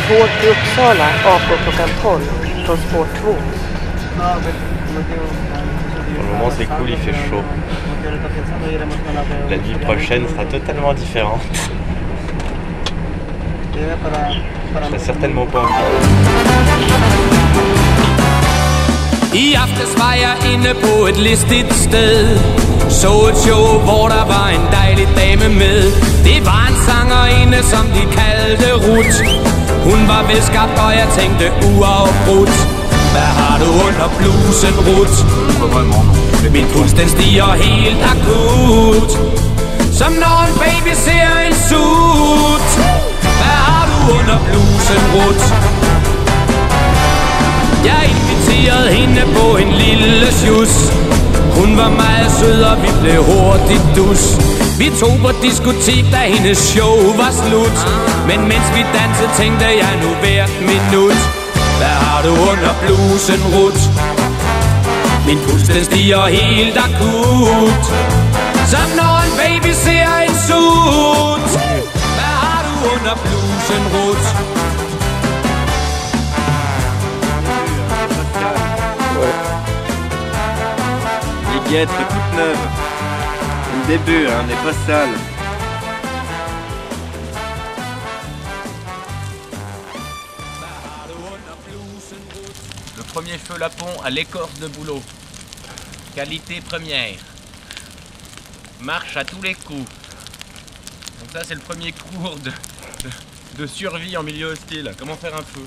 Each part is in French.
Tåg till Uppsala avgår klockan 12 från spår 2. Pour le moment c'est cool, il fait chaud. La nuit prochaine sera totalement différente. Je serai certainement pas en I aftes var jeg inde på et listigt sted. Så et show, hvor der var en dejlig dame med. Det var en sangerinde, som de kaldte Ruth. Hun var velskabt, og jeg tænkte uafbrudt. Hvad har du under blusen, Ruth? Min puls den stiger helt akut, som når en baby ser en sut. Hvad har du under blusen, Ruth? Jeg inviterede hende på en lille sjus. Hun var meget sød, og vi blev hurtigt dus. Vi tog på diskotek, da hendes show var slut. Men mens vi dansede, tænkte jeg nu hvert minut. Hvad har du under blusen, Ruth? Min puls den stiger helt akut, som når en baby ser en sut. Hvad har du under blusen, Ruth? Guêtre toute neuve. Le début, hein, on n'est pas sale. Le premier feu lapon à l'écorce de bouleau. Qualité première. Marche à tous les coups. Donc ça c'est le premier cours de survie en milieu hostile. Comment faire un feu.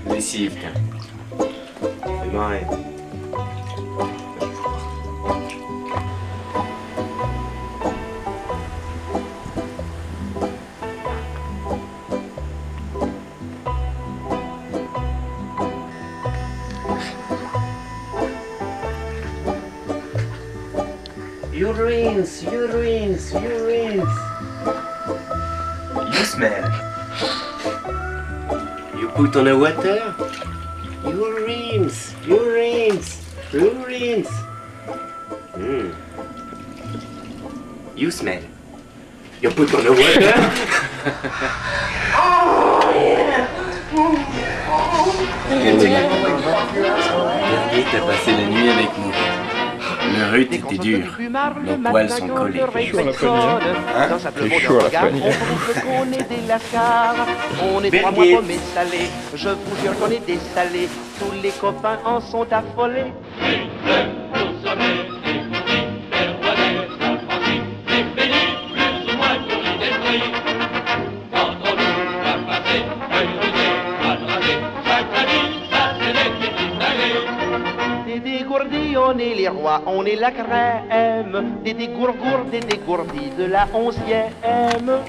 Lessive, tiens. C'est marré. Urines, urines, urines. You smell. You put on the water? Urines, urines, urines. You smell. You put on the water? Dernier, t'as passé la nuit avec nous. Le rut était dur. Nos poils sont collés. Chaud à la poignée. Hein? C'est chaud à la poignée. On est trois mois pommés salés. Je vous jure qu'on est des salés. Tous les copains en sont affolés. Des dégourdis, on est les rois, on est la crème. Des dégourgours, des dégourdis de la 11e.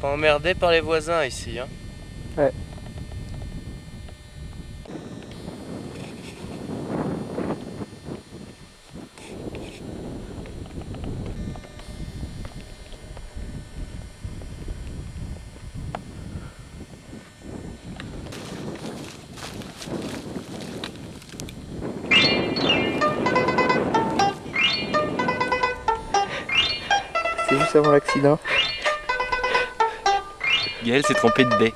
Pas emmerdé par les voisins ici, hein. Ouais. juste avant l'accident. Gaël s'est trompé de baie.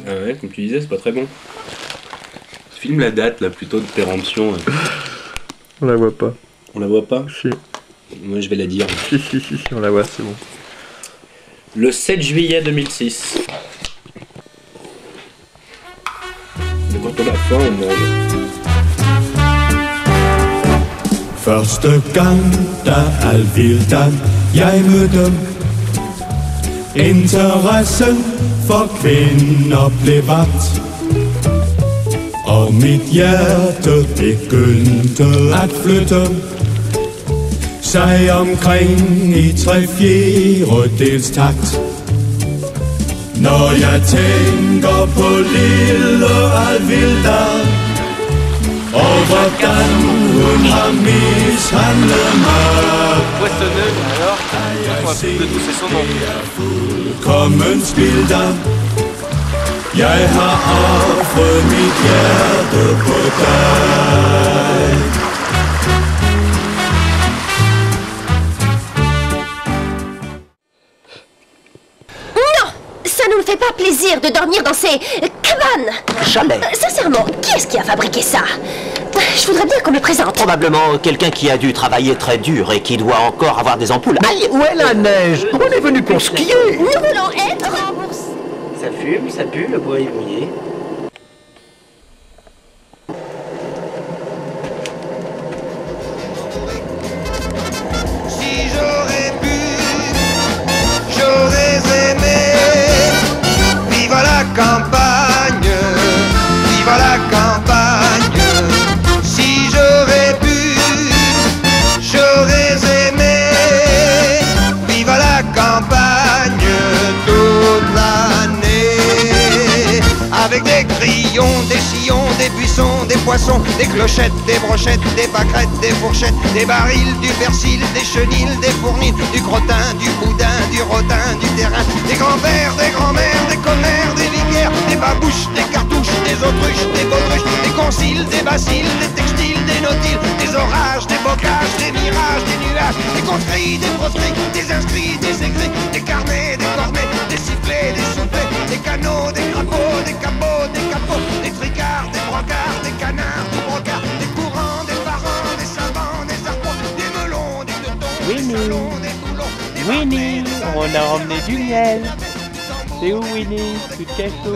Ah ouais, comme tu disais, c'est pas très bon. Filme la date là plutôt de péremption. On la voit pas. On la voit pas? Si. Moi je vais la dire. Si, on la voit, c'est bon. Le 7 juillet 2006. Mais quand on a faim, on mange. Første gang, der alvildan jeg mødte interessen for kvinder blev vagt og mit hjerte begyndte at flytte sig omkring i 3/4 takt. Når jeg tænker på lille Alvilda og hvordan hun har mishandlet mig, Poissonneux, alors, on va plus de toucher son nom. fuldkommen spilder. Jeg har offret mit hjerte på dig. Non, ça ne nous fait pas plaisir de dormir dans ces cabanes. Chalet. Sincèrement, qui est-ce qui a fabriqué ça? Je voudrais bien qu'on me présente. Probablement quelqu'un qui a dû travailler très dur et qui doit encore avoir des ampoules. Aïe, où est la neige? On est venu pour skier. Nous voulons être remboursés. Ça fume, ça pue, le bois est mouillé. Si j'aurais pu, j'aurais aimé vivre à la campagne, vivre à la campagne. Si j'aurais pu, j'aurais aimé vivre à la campagne toute l'année, avec des grillons, des sillons, des buissons, des poissons, des clochettes, des brochettes, des pâquerettes, des fourchettes, des barils, du persil, des chenilles, des fournils, du crottin, du boudin, du rodin, du terrain, des grands-pères, des grands-mères, des commères, des viguières, des babouches, des cartouches, des autruches, des baudruches, des conciles, des bacilles, des textiles, des nautiles, des orages, des bocages, des mirages, des nuages, des conscrits, des proscrits, des inscrits, des écrits, des carnets, des cornets, des sifflets, des soufflets, des canaux, des crapauds, des capots, des capots, des tricards, des brancards, des canards, des brocards, des courants, des parents, des savants, des arpents, des melons, des teutons, des salons, des boulons, des Winnie, on a emmené du miel. C'est où Winnie? Tu te caches où?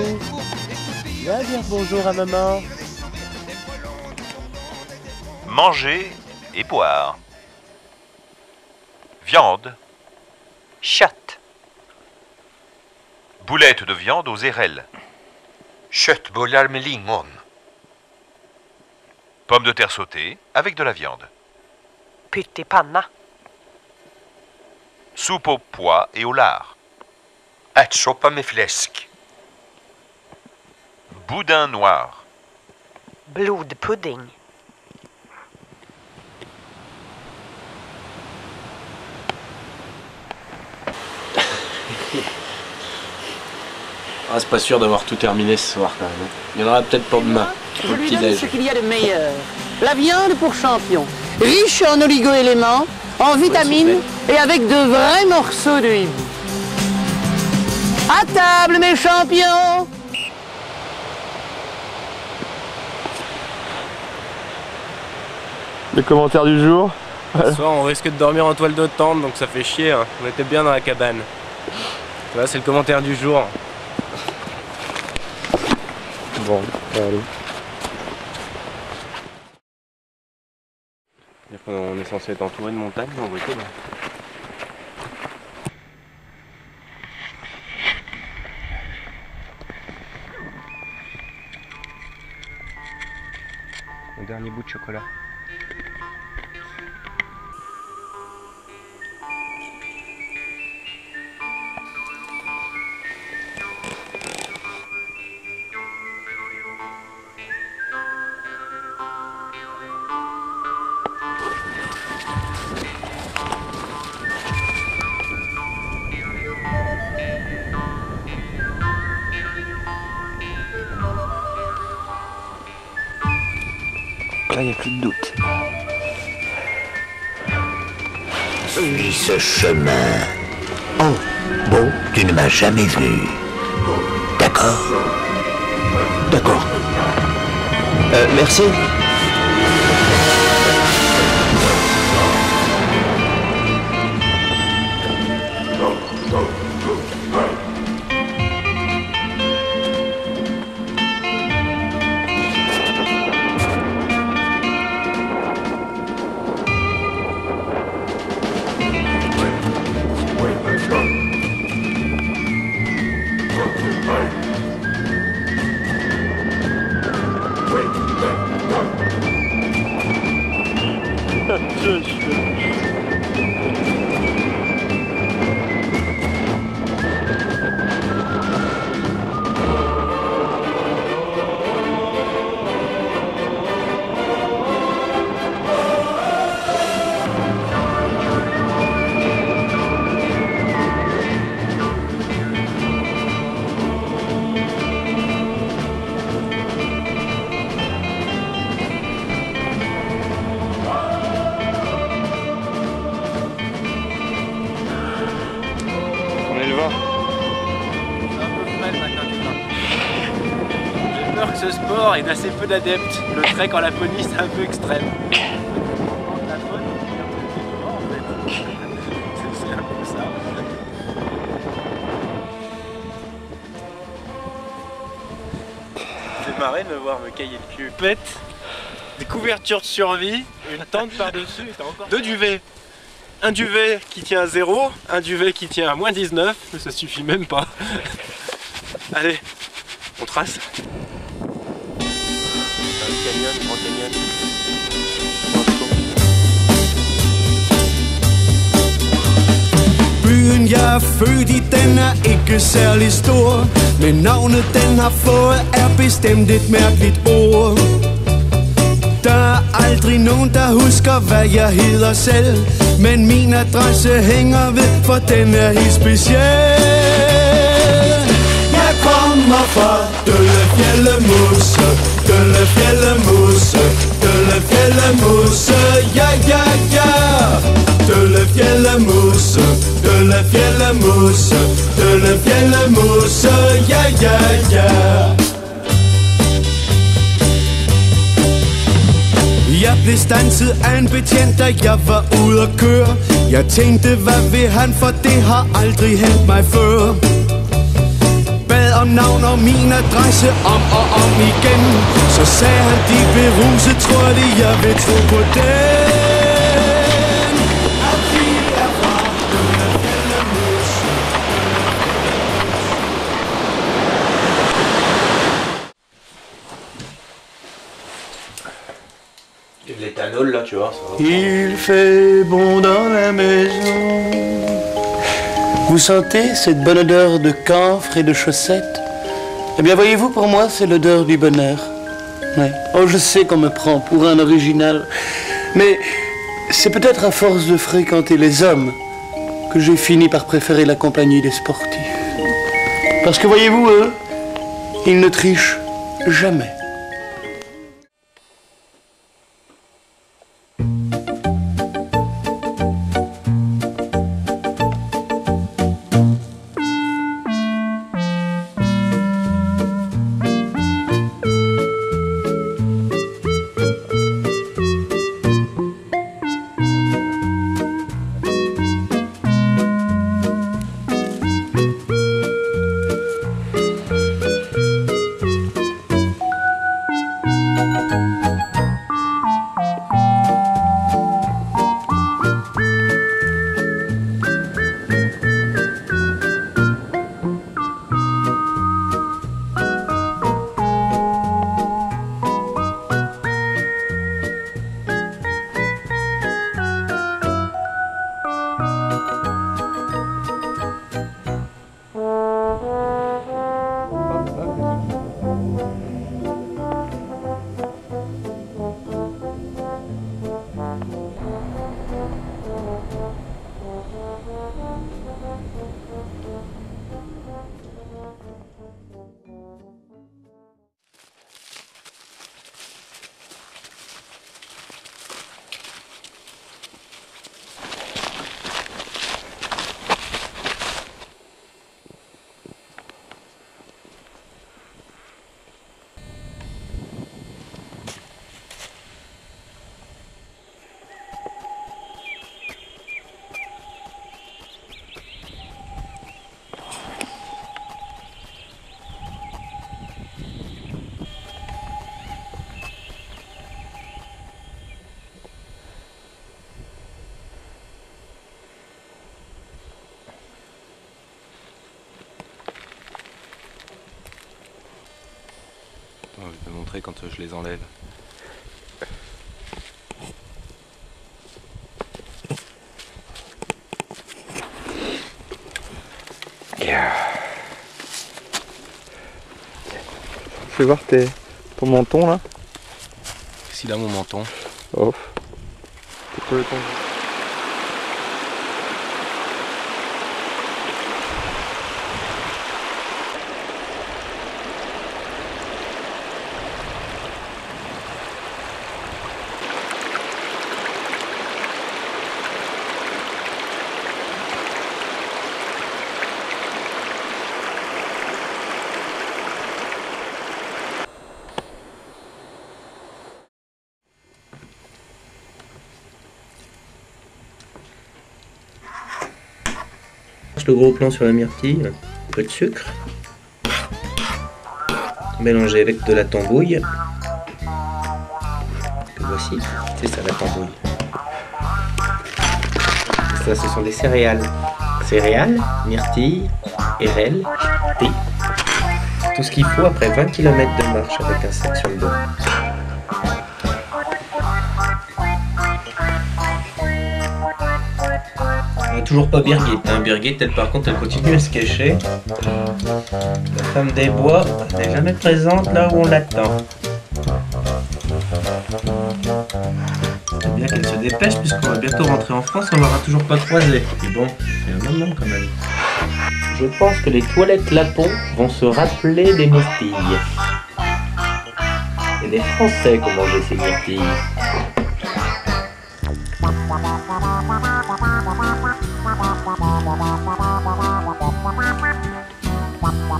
Va dire bonjour à maman. Manger et boire. Viande. Chatte. Boulettes de viande aux érelles. Köttbullar med lingon. Pommes de terre sautées avec de la viande. Pyttipanna. Soupe aux pois et au lard. Ärtsoppa med fläsk. Boudin noir. Blodpudding. Ah, c'est pas sûr d'avoir tout terminé ce soir quand même. Il y en aura peut-être pour demain. Je lui donne ce qu'il y a de meilleur. La viande pour champion. Riche en oligo-éléments, en vitamines et avec de vrais morceaux de hibou. À table, mes champions! Le commentaire du jour. Ce soir, on risque de dormir en toile de tente, donc ça fait chier. Hein. On était bien dans la cabane. Voilà, c'est le commentaire du jour. Bon, allez. On est censé être entouré de montagnes, on voit tout là. Le dernier bout de chocolat. Là, il n'y a plus de doute. Suis ce chemin. Oh, bon, tu ne m'as jamais vu. D'accord. D'accord. Merci. Ce sport est d'assez peu d'adeptes. Le trek en Laponie, c'est un peu extrême. La faune, en fait. C'est un peu ça. C'est marrant de me voir me cailler le cul. Pète, des couvertures de survie, une tente par-dessus, et t'as encore 2 duvets. Un duvet qui tient à 0, un duvet qui tient à moins 19, mais ça suffit même pas. Allez, on trace. Canyon, Grand Canyon. Byen jeg er født i, den er ikke særlig stor, men navnet den har fået er bestemt et mærkeligt ord. Der er aldrig nogen, der husker, hvad jeg hedder selv, men min adresse hænger ved, for den er helt speciel. Jeg kommer fra Døllefjellemose, Døllefjellemose, Døllefjellemose, ja, ja, ja. Døllefjellemose, Døllefjellemose, Døllefjellemose, ja, ja, ja. Jeg blev standset af en betjent, da jeg var ude at køre. Jeg tænkte, hvad vil han, for det har aldrig hændt mig før. Bad om navn og min adresse om og om igen. Så sagde han, de beruset, tror de, jeg vil tro på den. At vi er fra Døllefjellemose. Et de l'éthanol là, tu vois. Ça va. Il fait bon dans la maison. Vous sentez cette bonne odeur de camphre et de chaussettes? Eh bien, voyez-vous, pour moi, c'est l'odeur du bonheur. Ouais. Oh, je sais qu'on me prend pour un original, mais c'est peut-être à force de fréquenter les hommes que j'ai fini par préférer la compagnie des sportifs. Parce que, voyez-vous, eux, ils ne trichent jamais. montrer quand je les enlève. Fais voir ton menton là. Qu'est-ce qu'il a mon menton? Oh. C'est quoi le ton? Le gros plan sur la myrtille, un peu de sucre, mélangé avec de la tambouille. Que voici, c'est ça la tambouille. Et ça, ce sont des céréales. Céréales, myrtille, érelle, riz. Tout ce qu'il faut après 20 km de marche avec un sac sur le dos. Toujours pas Birgit, hein. Birgit, elle par contre, elle continue à se cacher. La femme des bois n'est jamais présente là où on l'attend. C'est bien qu'elle se dépêche puisqu'on va bientôt rentrer en France, on l'aura toujours pas croisée. Et bon, c'est un moment quand même. Je pense que les toilettes Lapon vont se rappeler des myrtilles. Et les Français qui ont mangé ces myrtilles.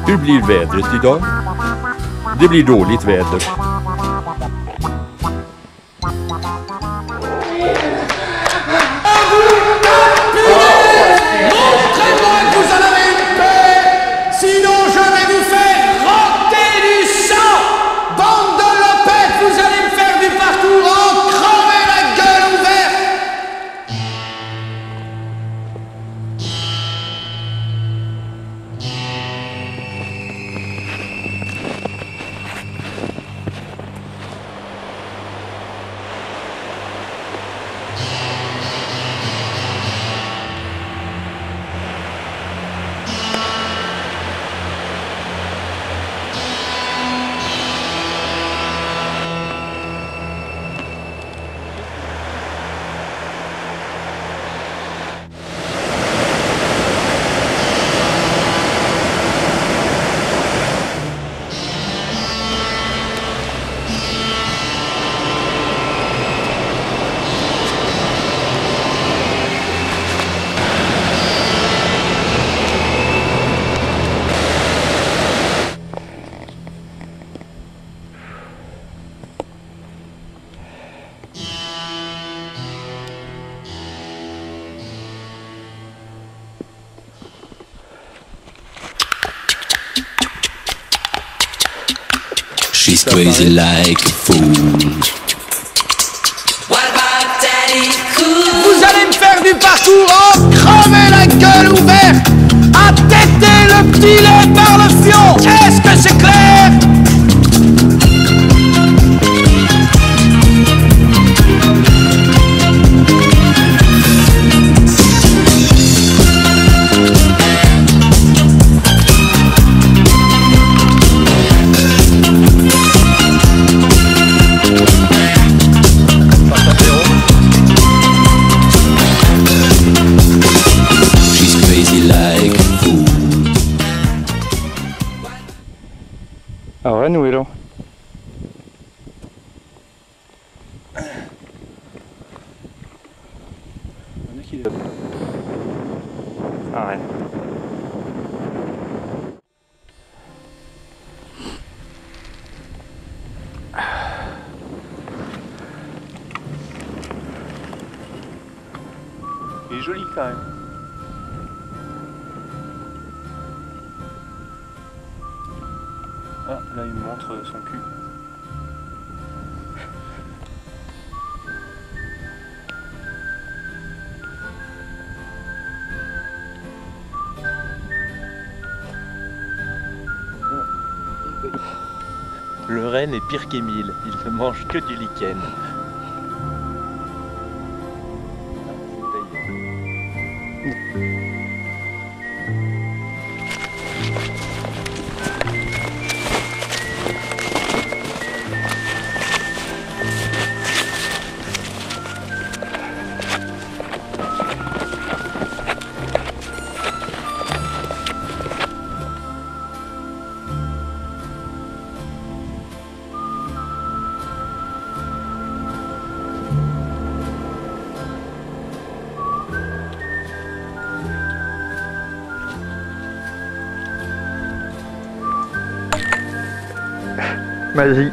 Hur blir vädret idag? Det blir dåligt väder. Montrez-moi que vous en avez une paix, sinon je vais vous faire rôter du sang. Bande de lopettes, vous allez me faire du parcours en crever la gueule ouverte. She's crazy like a fool. Vous allez me faire du parcours en crever la gueule ouverte, à têter le petit lait par le fion. Est-ce que c'est clair? Ah ouais, nous hello. Ah ouais. Il est joli quand même. Ah, là il me montre son cul. Le renne est pire qu'Émile. Il ne mange que du lichen. Magie.